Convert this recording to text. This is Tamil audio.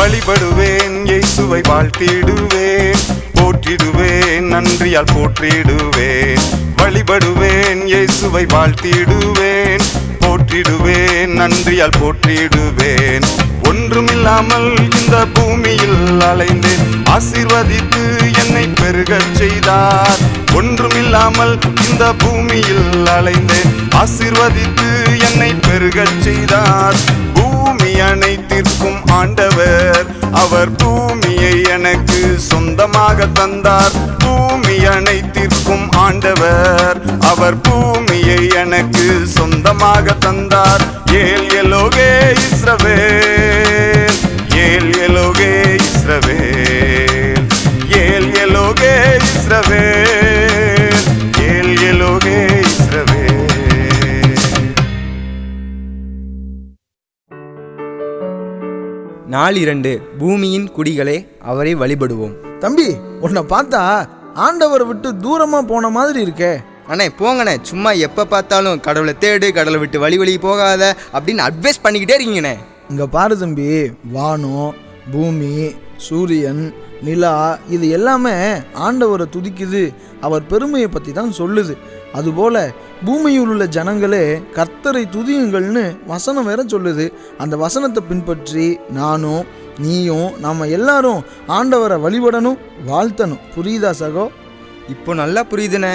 வழிபடுவேன், இயேசுவை வாழ்த்திடுவேன், போற்றிடுவேன், நன்றியால் போற்றிடுவேன். வழிபடுவேன், இயேசுவை வாழ்த்திடுவேன், போற்றிடுவேன், நன்றியால் போற்றிடுவேன். ஒன்றுமில்லாமல் இந்த பூமியில் அலைந்தேன், ஆசீர்வதித்து என்னை பெருகச் செய்தார். ஒன்றுமில்லாமல் இந்த பூமியில் அலைந்தேன், ஆசீர்வதித்து என்னை பெருகச் செய்தார். பூமி அனைத்திற்கும் ஆண்டவர், அவர் பூமியை எனக்கு சொந்தமாக தந்தார். பூமி அனைத்திற்கும் ஆண்டவர், அவர் பூமியை எனக்கு சொந்தமாக தந்தார். ஏல் எலோகே இஸ்ரவேல், ஏல் எலோகே இஸ்ரவேல், ஏல் எலோகே இஸ்ரவேல், ஏல் எலோகே இஸ்ரவேல். நாள் 2. பூமியின் குடிகளே, அவரை வழிபடுவோம். தம்பி, உன்னை பார்த்தா ஆண்டவரை விட்டு தூரமா போன மாதிரி இருக்கே. அண்ணே போங்கண்ணே, சும்மா எப்போ பார்த்தாலும் கடவுளை தேடு, கடவுளை விட்டு வழி போகாத அப்படின்னு அட்வைஸ் பண்ணிக்கிட்டே இருக்கீங்கண்ணே. இங்கே பாரு தம்பி, வானம், பூமி, சூரியன், நிலா, இது எல்லாமே ஆண்டவரை துதிக்குது, அவர் பெருமையை பற்றி தான் சொல்லுது. அதுபோல் பூமியில் உள்ள ஜனங்களே கர்த்தரை துதியுங்கள்னு வசனம் வேற சொல்லுது. அந்த வசனத்தை பின்பற்றி நானும் நீயும் நாம் எல்லாரும் ஆண்டவரை வழிபடணும், வாழ்த்தணும். புரியுதா சகோ? இப்போ நல்லா புரியுதுண்ணே.